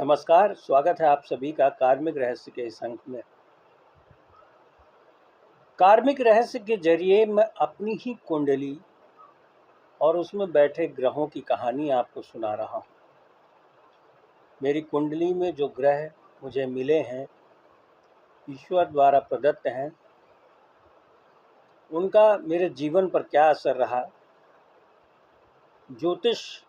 नमस्कार, स्वागत है आप सभी का कार्मिक रहस्य के इस अंक में। कार्मिक रहस्य के जरिए मैं अपनी ही कुंडली और उसमें बैठे ग्रहों की कहानी आपको सुना रहा हूँ। मेरी कुंडली में जो ग्रह मुझे मिले हैं, ईश्वर द्वारा प्रदत्त हैं, उनका मेरे जीवन पर क्या असर रहा, ज्योतिष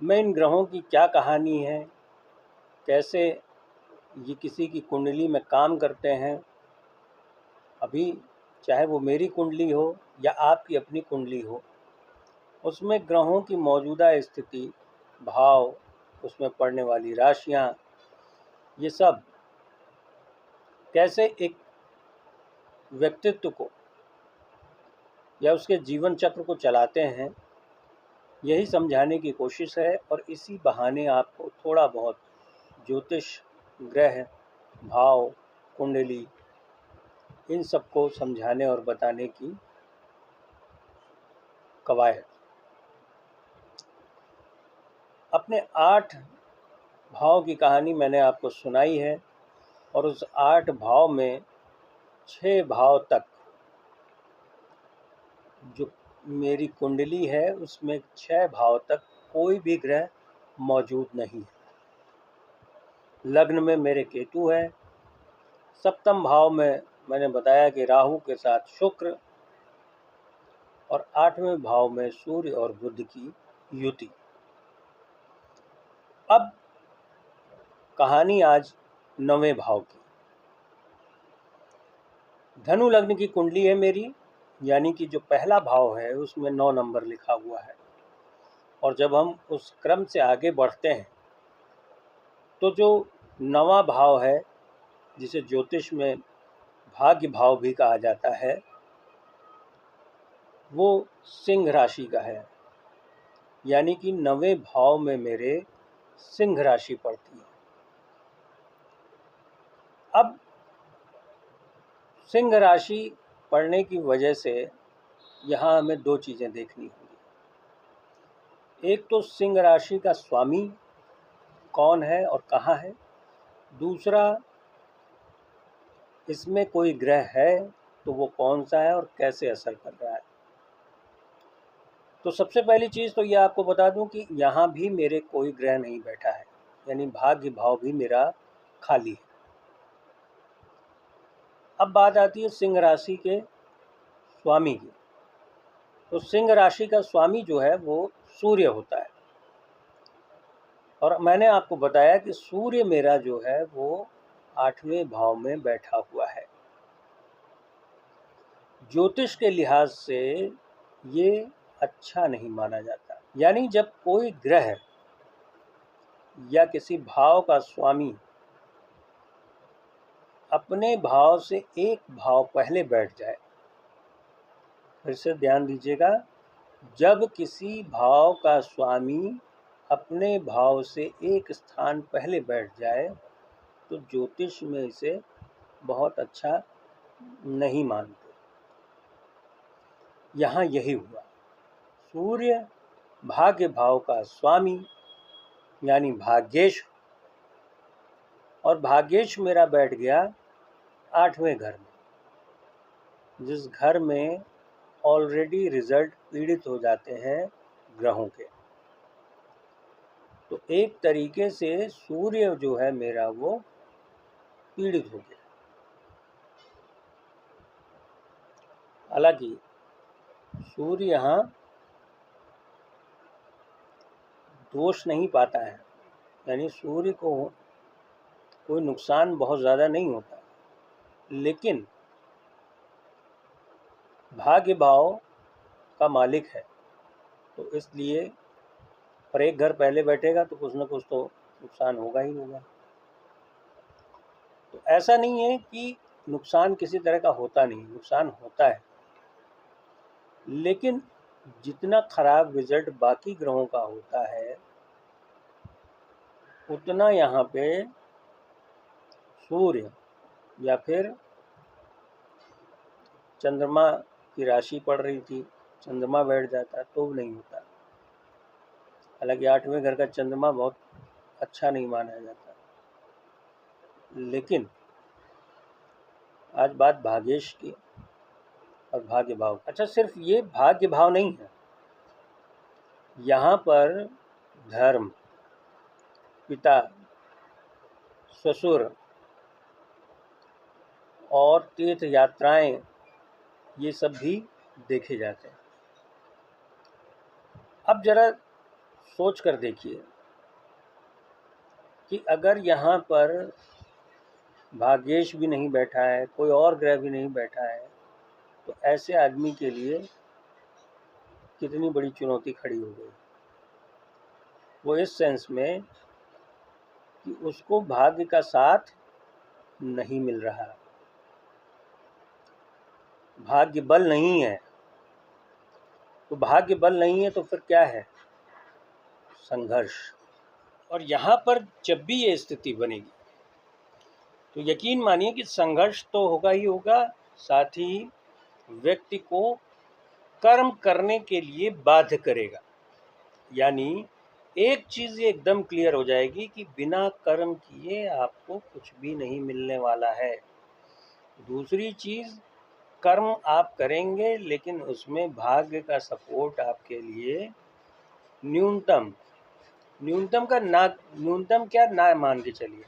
में इन ग्रहों की क्या कहानी है, कैसे ये किसी की कुंडली में काम करते हैं। अभी चाहे वो मेरी कुंडली हो या आपकी अपनी कुंडली हो, उसमें ग्रहों की मौजूदा स्थिति, भाव, उसमें पड़ने वाली राशियां, ये सब कैसे एक व्यक्तित्व को या उसके जीवन चक्र को चलाते हैं, यही समझाने की कोशिश है। और इसी बहाने आपको थोड़ा बहुत ज्योतिष, ग्रह, भाव, कुंडली, इन सबको समझाने और बताने की कवायद। अपने 8 भाव की कहानी मैंने आपको सुनाई है और उस 8 भाव में 6 भाव तक जो मेरी कुंडली है, उसमें 6 भाव तक कोई भी ग्रह मौजूद नहीं है। लग्न में मेरे केतु है, सप्तम भाव में मैंने बताया कि राहु के साथ शुक्र, और 8वें भाव में सूर्य और बुध की युति। अब कहानी आज 9वें भाव की। धनु लग्न की कुंडली है मेरी, यानी कि जो पहला भाव है उसमें 9 नंबर लिखा हुआ है। और जब हम उस क्रम से आगे बढ़ते हैं तो जो 9वां भाव है, जिसे ज्योतिष में भाग्य भाव भी कहा जाता है, वो सिंह राशि का है। यानी कि 9वें भाव में मेरे सिंह राशि पड़ती है। अब सिंह राशि पढ़ने की वजह से यहाँ हमें 2 चीज़ें देखनी होंगी। एक तो सिंह राशि का स्वामी कौन है और कहाँ है। दूसरा, इसमें कोई ग्रह है तो वो कौन सा है और कैसे असर कर रहा है। तो सबसे पहली चीज़ तो ये आपको बता दूं कि यहाँ भी मेरे कोई ग्रह नहीं बैठा है, यानी भाग्य भाव भी मेरा खाली है। अब बात आती है सिंह राशि के स्वामी की। तो सिंह राशि का स्वामी जो है वो सूर्य होता है, और मैंने आपको बताया कि सूर्य मेरा जो है वो 8वें भाव में बैठा हुआ है। ज्योतिष के लिहाज से ये अच्छा नहीं माना जाता। यानी जब कोई ग्रह या किसी भाव का स्वामी अपने भाव से एक भाव पहले बैठ जाए, फिर से ध्यान दीजिएगा, जब किसी भाव का स्वामी अपने भाव से एक स्थान पहले बैठ जाए तो ज्योतिष में इसे बहुत अच्छा नहीं मानते। यहाँ यही हुआ। सूर्य भाग्य भाव का स्वामी यानी भाग्येश, और भाग्येश मेरा बैठ गया 8वें घर में, जिस घर में ऑलरेडी रिजल्ट पीड़ित हो जाते हैं ग्रहों के। तो एक तरीके से सूर्य जो है मेरा वो पीड़ित हो गया। हालांकि सूर्य यहाँ दोष नहीं पाता है, यानी सूर्य को कोई नुकसान बहुत ज़्यादा नहीं होता, लेकिन भाग्य भाव का मालिक है, तो इसलिए पर एक घर पहले बैठेगा तो कुछ ना कुछ तो नुकसान होगा ही होगा। तो ऐसा नहीं है कि नुकसान किसी तरह का होता नहीं, नुकसान होता है, लेकिन जितना खराब रिजल्ट बाकी ग्रहों का होता है, उतना यहाँ पे सूर्य या फिर चंद्रमा की राशि पड़ रही थी, चंद्रमा बैठ जाता तो नहीं होता। हालांकि 8वें घर का चंद्रमा बहुत अच्छा नहीं माना जाता। लेकिन आज बात भाग्येश की और भाग्य भाव। अच्छा, सिर्फ ये भाग्य भाव नहीं है, यहाँ पर धर्म, पिता, ससुर और तीर्थ यात्राएं, ये सब भी देखे जाते हैं। अब जरा सोच कर देखिए कि अगर यहाँ पर भाग्येश भी नहीं बैठा है, कोई और ग्रह भी नहीं बैठा है, तो ऐसे आदमी के लिए कितनी बड़ी चुनौती खड़ी हो गई। वो इस सेंस में कि उसको भाग्य का साथ नहीं मिल रहा, भाग्य बल नहीं है। तो भाग्य बल नहीं है तो फिर क्या है? संघर्ष। और यहाँ पर जब भी ये स्थिति बनेगी तो यकीन मानिए कि संघर्ष तो होगा ही होगा, साथ ही व्यक्ति को कर्म करने के लिए बाध्य करेगा। यानी एक चीज़ ये एकदम क्लियर हो जाएगी कि बिना कर्म किए आपको कुछ भी नहीं मिलने वाला है। दूसरी चीज़, कर्म आप करेंगे लेकिन उसमें भाग्य का सपोर्ट आपके लिए न्यूनतम का ना, न्यूनतम क्या ना मान के चलिए,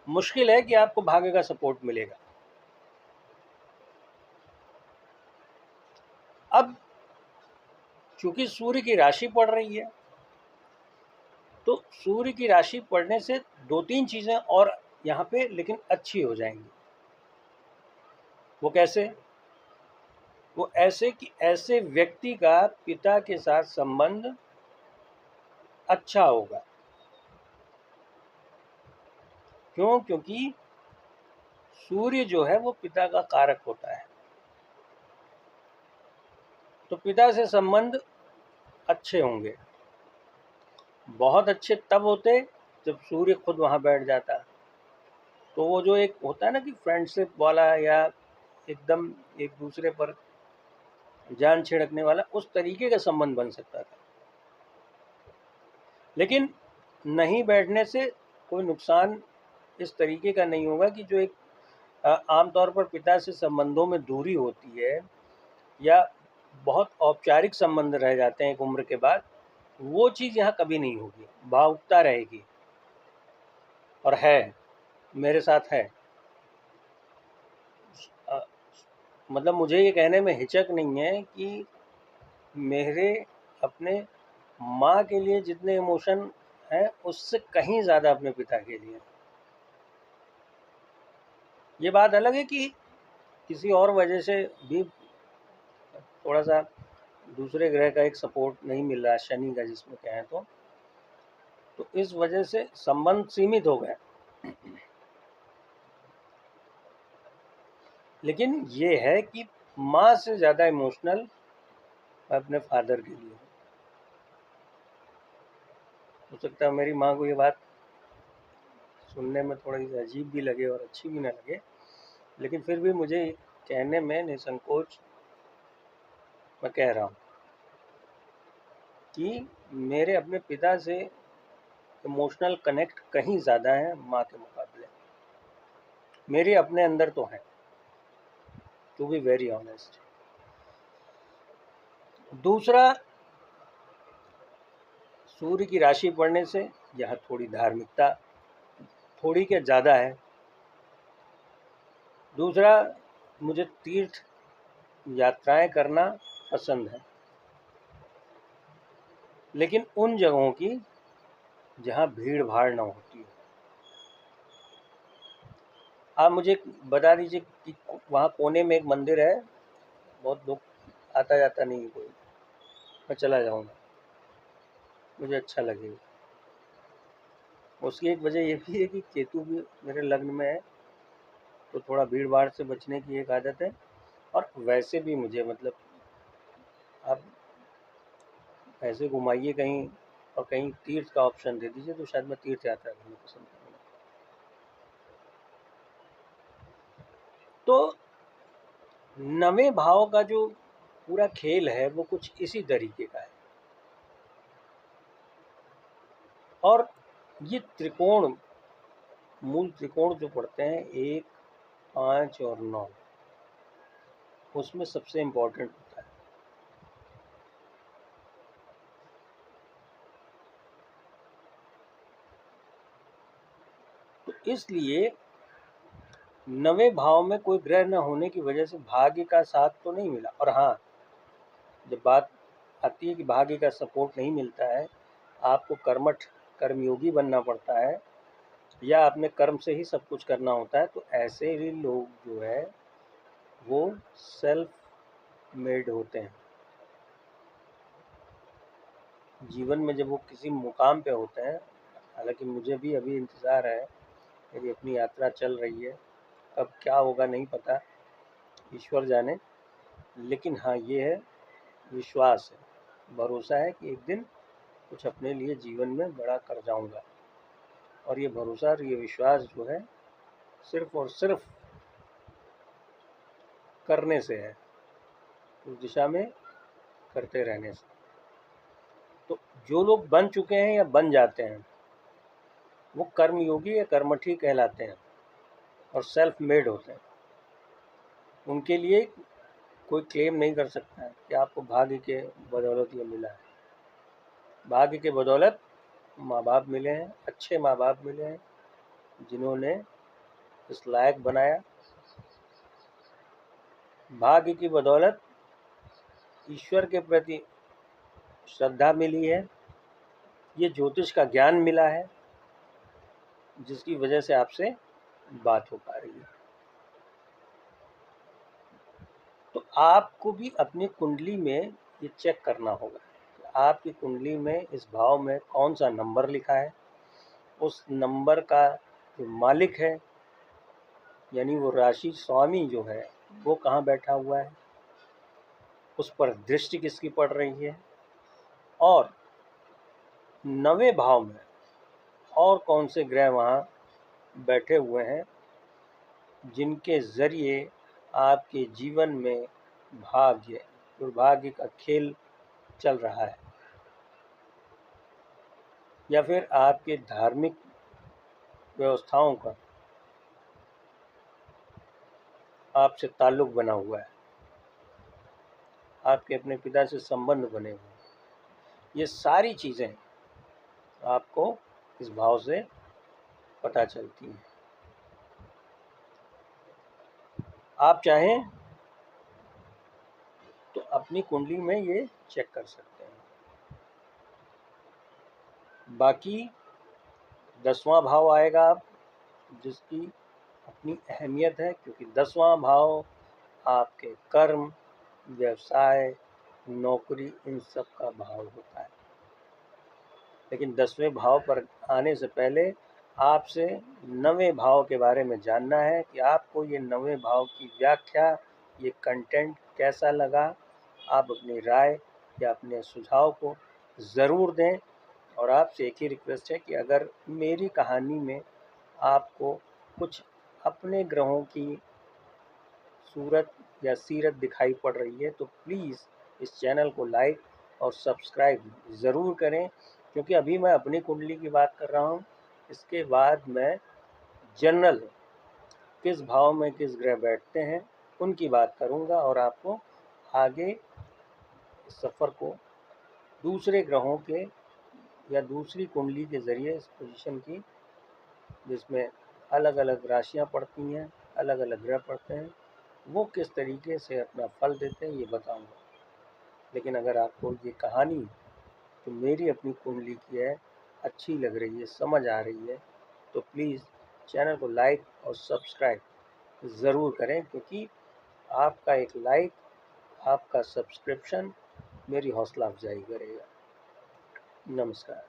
मुश्किल है कि आपको भाग्य का सपोर्ट मिलेगा। अब चूंकि सूर्य की राशि पड़ रही है, तो सूर्य की राशि पढ़ने से दो तीन चीज़ें और यहाँ पे लेकिन अच्छी हो जाएंगी। वो कैसे? वो ऐसे कि ऐसे व्यक्ति का पिता के साथ संबंध अच्छा होगा। क्यों? क्योंकि सूर्य जो है वो पिता का कारक होता है। तो पिता से संबंध अच्छे होंगे। बहुत अच्छे तब होते जब सूर्य खुद वहाँ बैठ जाता। तो वो जो एक होता है ना कि फ्रेंडशिप वाला या एकदम एक दूसरे पर जान छिड़कने वाला, उस तरीके का संबंध बन सकता था। लेकिन नहीं बैठने से कोई नुकसान इस तरीके का नहीं होगा कि जो एक आमतौर पर पिता से संबंधों में दूरी होती है या बहुत औपचारिक संबंध रह जाते हैं एक उम्र के बाद, वो चीज़ यहाँ कभी नहीं होगी, भावुकता रहेगी। और है, मेरे साथ है। मतलब मुझे ये कहने में हिचक नहीं है कि मेरे अपने माँ के लिए जितने इमोशन हैं उससे कहीं ज़्यादा अपने पिता के लिए। ये बात अलग है कि किसी और वजह से भी थोड़ा सा दूसरे ग्रह का एक सपोर्ट नहीं मिल रहा है, शनि का जिसमें कहें तो इस वजह से संबंध सीमित हो गए। लेकिन ये है कि माँ से ज़्यादा इमोशनल मैं अपने फादर के लिए। हो सकता है मेरी माँ को ये बात सुनने में थोड़ी सी अजीब भी लगे और अच्छी भी ना लगे, लेकिन फिर भी मुझे कहने में निसंकोच मैं कह रहा हूँ कि मेरे अपने पिता से इमोशनल कनेक्ट कहीं ज़्यादा है माँ के मुकाबले। मेरे अपने अंदर तो हैं, टू बी वेरी ऑनेस्ट। दूसरा, सूर्य की राशि पढ़ने से यह थोड़ी धार्मिकता, थोड़ी क्या ज़्यादा है। दूसरा, मुझे तीर्थ यात्राएं करना पसंद है, लेकिन उन जगहों की जहाँ भीड़ भाड़ ना होती है। आप मुझे बता दीजिए कि वहाँ कोने में एक मंदिर है, बहुत लोग आता जाता नहीं है कोई, मैं चला जाऊँगा, मुझे अच्छा लगेगा। उसकी एक वजह ये भी है कि केतु भी मेरे लग्न में है, तो थोड़ा भीड़ भाड़ से बचने की एक आदत है। और वैसे भी मुझे मतलब आप ऐसे घुमाइए कहीं और कहीं तीर्थ का ऑप्शन दे दीजिए तो शायद मैं तीर्थ यात्रा करना पसंद करूँगा। तो नवें भाव का जो पूरा खेल है वो कुछ इसी तरीके का है। और ये त्रिकोण, मूल त्रिकोण जो पढ़ते हैं 1, 5 और 9, उसमें सबसे इम्पोर्टेंट होता है। तो इसलिए 9वें भाव में कोई ग्रह न होने की वजह से भाग्य का साथ तो नहीं मिला। और हाँ, जब बात आती है कि भाग्य का सपोर्ट नहीं मिलता है, आपको कर्मठ कर्मयोगी बनना पड़ता है या अपने कर्म से ही सब कुछ करना होता है, तो ऐसे ही लोग जो है वो सेल्फ मेड होते हैं। जीवन में जब वो किसी मुकाम पे होते हैं, हालांकि मुझे भी अभी इंतज़ार है, मेरी अपनी यात्रा चल रही है, कब क्या होगा नहीं पता, ईश्वर जाने। लेकिन हाँ, ये है, विश्वास है, भरोसा है कि एक दिन कुछ अपने लिए जीवन में बड़ा कर जाऊंगा। और ये भरोसा और ये विश्वास जो है सिर्फ और सिर्फ करने से है, उस दिशा में करते रहने से। तो जो लोग बन चुके हैं या बन जाते हैं, वो कर्मयोगी या कर्मठी कहलाते हैं और सेल्फ मेड होते हैं। उनके लिए कोई क्लेम नहीं कर सकता है कि आपको भाग्य के बदौलत ये मिला है। भाग्य के बदौलत माँ बाप मिले हैं, अच्छे माँ बाप मिले हैं जिन्होंने इस लायक बनाया। भाग्य की बदौलत ईश्वर के प्रति श्रद्धा मिली है, ये ज्योतिष का ज्ञान मिला है, जिसकी वजह से आपसे बात हो पा रही है। तो आपको भी अपनी कुंडली में ये चेक करना होगा कि आपकी कुंडली में इस भाव में कौन सा नंबर लिखा है, उस नंबर का जो मालिक है यानी वो राशि स्वामी जो है वो कहाँ बैठा हुआ है, उस पर दृष्टि किसकी पड़ रही है, और 9वें भाव में और कौन से ग्रह वहाँ बैठे हुए हैं जिनके ज़रिए आपके जीवन में भाग्य दुर्भाग्य का खेल चल रहा है, या फिर आपके धार्मिक व्यवस्थाओं का आपसे ताल्लुक़ बना हुआ है, आपके अपने पिता से संबंध बने हुए हैं। ये सारी चीज़ें आपको इस भाव से पता चलती हैं। आप चाहें तो अपनी कुंडली में ये चेक कर सकते हैं। बाकी 10वां भाव आएगा आप, जिसकी अपनी अहमियत है, क्योंकि 10वां भाव आपके कर्म, व्यवसाय, नौकरी, इन सब का भाव होता है। लेकिन 10वें भाव पर आने से पहले आपसे 9वें भाव के बारे में जानना है कि आपको ये 9वें भाव की व्याख्या, ये कंटेंट कैसा लगा। आप अपनी राय या अपने सुझाव को ज़रूर दें। और आपसे एक ही रिक्वेस्ट है कि अगर मेरी कहानी में आपको कुछ अपने ग्रहों की सूरत या सीरत दिखाई पड़ रही है तो प्लीज़ इस चैनल को लाइक और सब्सक्राइब ज़रूर करें, क्योंकि अभी मैं अपनी कुंडली की बात कर रहा हूँ। इसके बाद मैं जनरल किस भाव में किस ग्रह बैठते हैं उनकी बात करूँगा और आपको आगे सफ़र को दूसरे ग्रहों के या दूसरी कुंडली के ज़रिए इस पोजीशन की, जिसमें अलग अलग राशियाँ पड़ती हैं, अलग अलग ग्रह पड़ते हैं, वो किस तरीके से अपना फल देते हैं ये बताऊंगा। लेकिन अगर आपको ये कहानी जो मेरी अपनी कुंडली की है अच्छी लग रही है, समझ आ रही है, तो प्लीज़ चैनल को लाइक और सब्सक्राइब ज़रूर करें, क्योंकि आपका एक लाइक, आपका सब्सक्रिप्शन मेरी हौसला अफजाई करेगा। नमस्कार।